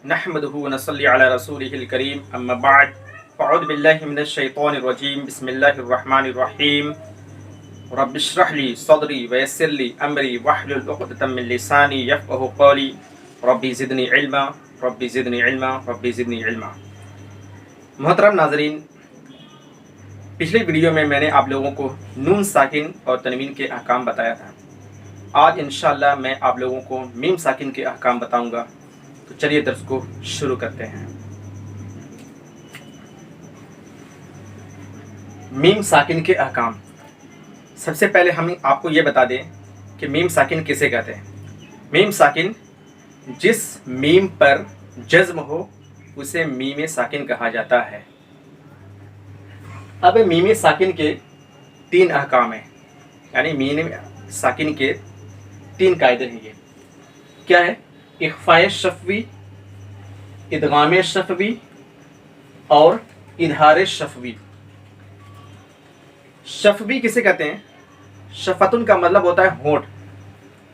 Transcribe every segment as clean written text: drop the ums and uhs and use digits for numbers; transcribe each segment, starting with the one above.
नहमदुहु व नसल्ली अला रसूलिहिल करीम अम्मा बाद फ़अऊज़ु बिल्लाहि मिनश शैतानिर रजीम बिस्मिल्लाहिर रहमानिर रहीम रब्बिश्रह ली सदरी व यस्सिर ली अमरी वहलुल उक़दतम मिन लिसानी यफ़क़हू क़ौली रब्बी ज़िदनी इल्मा रब्बी ज़िदनी इल्मा रब्बी ज़िदनी इल्मा। मोहतरम नाज़रीन, पिछले वीडियो में मैंने आप लोगों को नून साकिन और तनवीन के अहकाम बताया था। आज इंशाअल्लाह मैं आप लोगों को मीम साकिन के अहकाम बताऊंगा। तो चलिए दर्स को शुरू करते हैं। मीम साकिन के अहकाम। सबसे पहले हम आपको ये बता दें कि मीम साकिन किसे कहते हैं। मीम साकिन जिस मीम पर जज्म हो उसे मीम साकिन कहा जाता है। अब मीम साकिन के 3 अहकाम हैं, यानी मीम साकिन के 3 कायदे हैं। ये क्या है? इख्फाए शफ़वी, इदगाम शफ़वी और इजहार शफ़वी। शफ़वी किसे कहते हैं? शफ़तुन का मतलब होता है होंठ,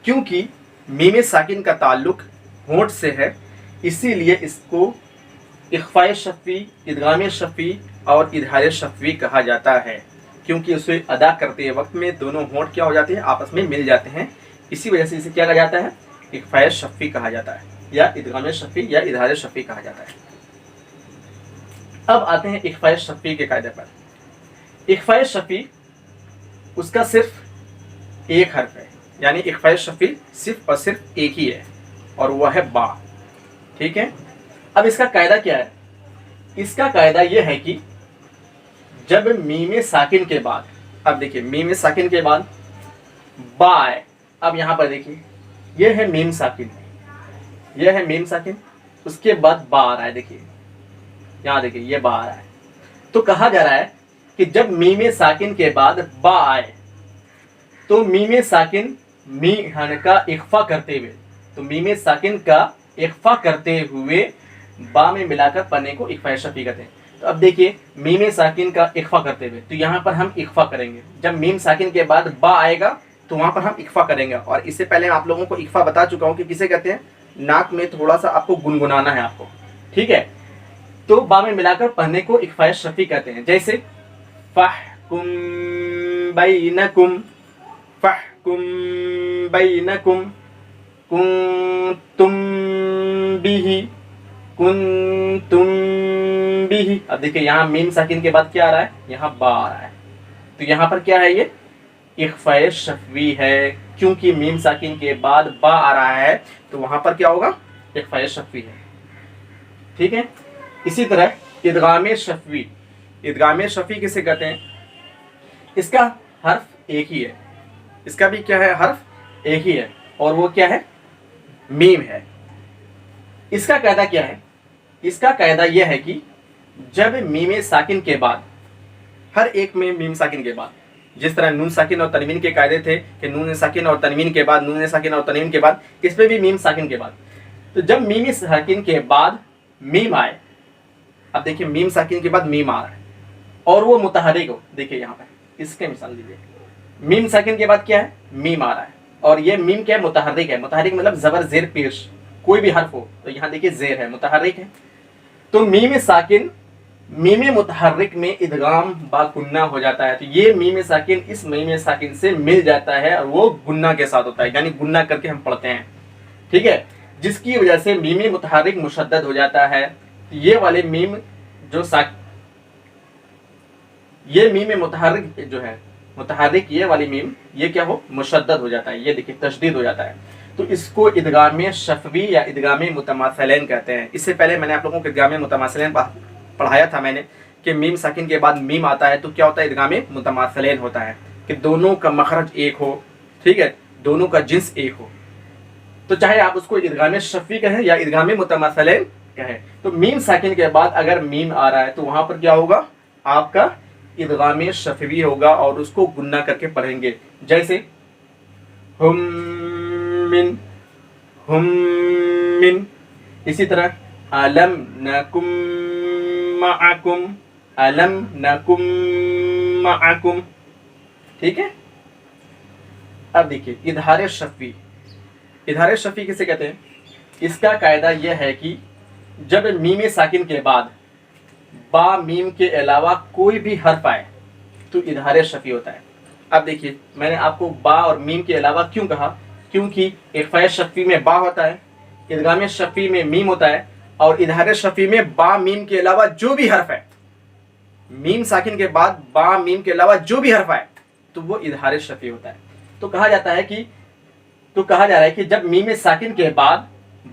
क्योंकि मीम साकिन का ताल्लुक होंठ से है, इसीलिए इसको इख्फाए शफ़वी, इदगाम शफ़वी और इजहार शफ़वी कहा जाता है, क्योंकि उसे अदा करते वक्त में दोनों होंठ क्या हो जाते हैं? आपस में मिल जाते हैं। इसी वजह से इसे क्या कहा जाता है? इख्फाए शफ़वी कहा जाता है, या इदगाम शफ़वी या इजहार शफ़वी कहा जाता है। अब आते हैं इख्फाए शफ़वी के कायदे पर। इख्फाए शफ़वी उसका सिर्फ एक हर्फ है, यानी इख्फाए शफ़वी सिर्फ और सिर्फ एक ही है, और वह है बा। ठीक है। अब इसका कायदा क्या है? इसका कायदा यह है कि जब मीम साकिन के बाद, अब देखिए मीम साकिन के बाद बा है। अब यहां पर देखिए यह है मीम साकिन, यह है मीम साकिन, उसके बाद बा आ रहा है। देखिए यहां देखिए ये बा आ रहा है। तो कहा जा रहा है कि जब मीम साकिन के बाद बा आए तो मीम साकिन मीहन का इख्फा करते हुए, तो मीम साकिन का इख्फा करते हुए बा में मिलाकर पढ़ने को इख्फाए शफ़वी कहते हैं। तो अब देखिए मीम साकिन का इख्फा करते हुए, तो यहाँ पर हम इख्फा करेंगे। जब मीम साकिन के बाद बा आएगा तो वहां पर हम इख्फा करेंगे। और इससे पहले आप लोगों को इख्फा बता चुका हूं कि किसे कहते हैं। नाक में थोड़ा सा आपको गुनगुनाना है आपको, ठीक है। तो बा में मिलाकर पढ़ने को इख्फाए शफ़वी कहते हैं। जैसे फ़हकुम बैनकुम, फ़हकुम बैनकुम, कुंतुम बिही, कुंतुम बिही। अब देखिए यहाँ मीम साकिन के बाद क्या आ रहा है? यहाँ बा आ रहा है। तो यहाँ पर क्या है? ये इख्फाए शफ़वी है, क्योंकि मीम साकिन के बाद बा आ रहा है, तो वहां पर क्या होगा? इख्फाए शफ़वी है। ठीक है। इसी तरह इदगाम शफ़वी, इदगाम शफ़वी किसे कहते हैं? इसका हर्फ एक ही है, इसका भी क्या है? हर्फ एक ही है, और वो क्या है? मीम है। इसका कायदा क्या है? इसका कायदा यह है कि जब मीम साकिन के बाद, हर एक में मीम साकिन के बाद, जिस तरह नून साकिन और तनवीन के कायदे थे कि नून साकिन और तनवीन के बाद, नून साकिन और तनवीन के बाद, इस पे भी मीम साकिन के बाद। तो जब मीम साकिन के बाद मीम आए, अब देखिए मीम साकिन के बाद मीम आ रहा है और वो मुतहर्रिक हो। देखिए यहाँ पर इसके मिसाल लीजिए, मीम साकिन के बाद क्या है? मीम आ रहा है, और ये मीम क्या है? मुतहर्रिक है। मुतहर्रिक मतलब जबर जेर पेश, कोई भी हर्फ हो, तो यहाँ देखिए जेर है, मुतहर्रिक है। तो मीम साकिन मीम मुतहर्रिक में इदगाम बा गुन्ना हो जाता है। तो ये मीम साकिन इस मीम साकिन से मिल जाता है और वो गुन्ना के साथ होता है, यानी गुन्ना करके हम पढ़ते हैं। ठीक है। जिसकी वजह से मीम मुतहर्रिक मुशद्दद हो जाता है। ये वाले मीम जो ये मीम मुतहर्रिक जो है, मुतहर्रिक ये वाली मीम, ये क्या हो? मुशद्दद हो जाता है। ये देखिए तशदीद हो जाता है। तो इसको इदगाम शफ़वी या इदगाम मुतमासिलैन कहते हैं। इससे पहले मैंने आप लोगों को इदगाम मुतमासिलैन पढ़ाया था मैंने कि मीम साकिन के बाद मीम आता है तो क्या होता है? इदगाम मुतमासिलैन होता है कि दोनों का मखरज एक हो, ठीक है, दोनों का जिन्स एक हो। तो चाहे आप उसको इदगाम शफ़वी कहें या इदगाम मुतमासिलैन कहें, तो मीम साकिन के बाद अगर मीम आ रहा है तो वहां पर क्या होगा? आपका इदगाम शफ़वी होगा और उसको गुन्ना करके पढ़ेंगे। जैसे हुम मिन, हुम मिन। इसी तरह अलम नकुम मअकुम, अलम नकुम मअकुम। ठीक है। अब देखिए इजहार शफ़वी, इजहार शफ़वी किसे कहते हैं? इसका कायदा यह है कि جب میم ساکن کے بعد با میم کے علاوہ کوئی بھی حرف آئے تو اظہار شفیع ہوتا ہے۔ اب دیکھیے میں نے آپ کو با اور میم کے علاوہ کیوں کہا، کیونکہ اخفاء شفیع میں با ہوتا ہے، ادغام شفیع میں میم ہوتا ہے، اور اظہار شفیع میں با میم کے علاوہ جو بھی حرف ہے، میم ساکن کے بعد با میم کے علاوہ جو بھی حرف آئے تو وہ اظہار شفیع ہوتا ہے۔ تو کہا جا رہا ہے کہ جب میم ساکن کے بعد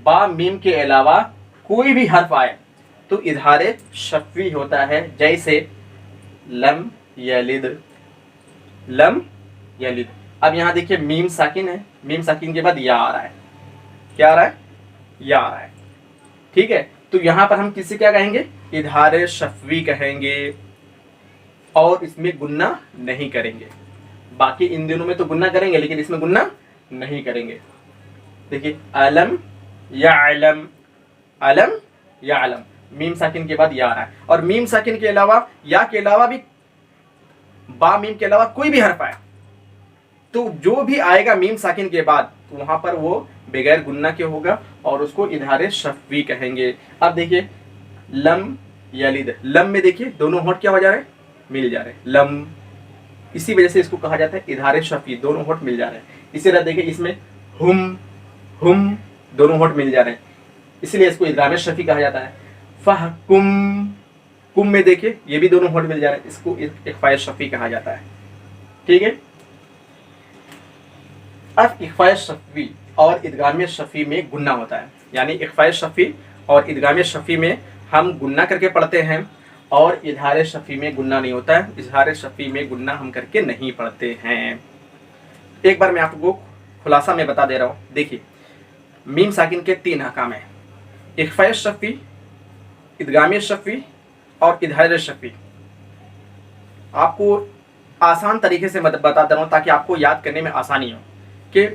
با میم کے علاوہ کوئی بھی حرف آئے تو اظہار شفیع ہوتا ہے، جیسے لم یلد، لم یلد۔ اب یہاں دیکھیے میم ساکن ہے، میم ساکن کے بعد یا آ رہا ہے، کیا آ رہا ہے؟ یا آ رہا ہے، ٹھیک ہے۔ تو یہاں پر ہم کسی کیا کہیں گے؟ اظہار شفوی کہیں گے، اور اس میں گنہ نہیں کریں گے۔ باقی ان دنوں میں تو گنہ کریں گے لیکن اس میں گنہ نہیں کریں گے۔ دیکھیے علم یعلم، علم یعلم، میم ساکن کے بعد یا آ رہا ہے، اور میم ساکن کے علاوہ یا کے علاوہ بھی با میم کے علاوہ کوئی بھی حرف آیا تو جو بھی آئے گا میم ساکن کے بعد تو وہاں پر وہ بغیر گنہ کے ہوگا اور اس کو اظہار شفوی کہیں گے۔ اب دیکھیے لم یلد، لم میں دیکھیے دونوں ہونٹ کیا ہو جا رہے ہیں؟ مل جا رہے ہیں، لم، اسی وجہ سے اس کو کہا جاتا ہے اظہار شفوی، دونوں ہونٹ مل جا رہے ہیں۔ اسی طرح دیکھیے اس میں ہم دونوں ہونٹ مل جا رہے ہیں، اسی لیے اس کو ادغام شفوی کہا جاتا ہے۔ فحکم، کم میں دیکھیے یہ بھی دونوں ہونٹ مل جا رہے ہیں، اس کو اخفاء شفوی کہا جاتا ہے، ٹھیک ہے۔ اب اخفاء شفوی اور ادغام شفوی میں گنہ ہوتا ہے، یعنی اخفاء شفوی اور ادغام شفوی میں ہم گنہ کر کے پڑھتے ہیں، اور اظہار شفوی میں گنہ نہیں ہوتا ہے، اظہار شفوی میں گنہ ہم کر کے نہیں پڑھتے ہیں۔ ایک بار میں آپ کو خلاصہ میں بتا دے رہا ہوں، دیکھیے میم ساکن کے 3 احکام ہیں، اخفاء شفوی، ادغام شفوی اور اظہار شفوی۔ آپ کو آسان طریقے سے بتا دے رہا ہوں تاکہ آپ کو یاد کرنے میں آسانی ہو کہ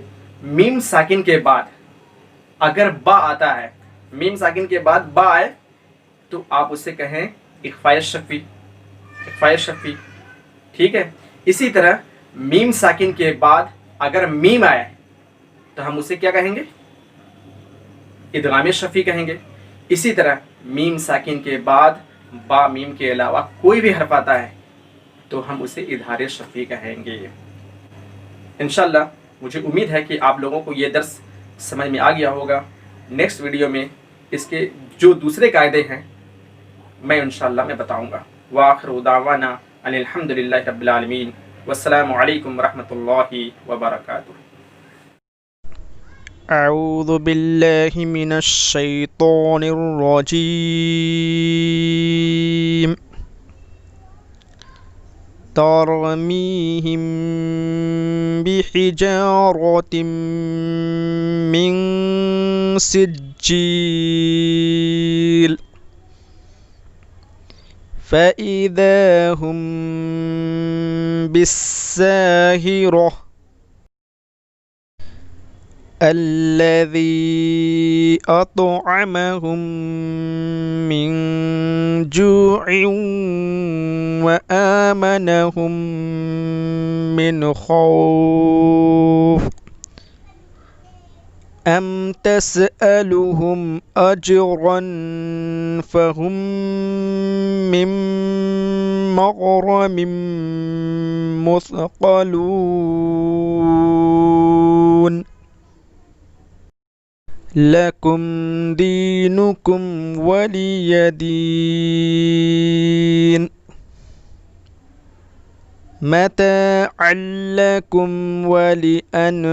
میم ساکن کے بعد اگر با آتا ہے، میم ساکن کے بعد با آئے تو آپ اسے کہیں اخفاء شفوی، اخفاء شفوی، ٹھیک ہے۔ اسی طرح میم ساکن کے بعد اگر میم آئے تو ہم اسے کیا کہیں گے؟ ادغام شفوی کہیں گے۔ اسی طرح میم ساکن کے بعد با میم کے علاوہ کوئی بھی حرف آتا ہے تو ہم اسے اظہار شفوی کہیں گے۔ انشاءاللہ مجھے امید ہے کہ آپ لوگوں کو یہ درس سمجھ میں آ گیا ہوگا۔ نیکسٹ ویڈیو میں اس کے جو دوسرے قاعدے ہیں میں انشاءاللہ میں بتاؤں گا۔ وآخر دعوانا ان الحمدللہ رب العالمین، والسلام علیکم ورحمۃ اللہ وبرکاتہ۔ اعوذ باللہ من الشیطان الرجیم، ترمیہم بحجارۃ من سجیل فإذا هم بالساہرة الذي أطعمهم من جوع وآمنهم من خوف أم تسألهم أجرا فهم من مغرم مثقلون لکم دینکم ولی دین متاعا لکم ولانعامکم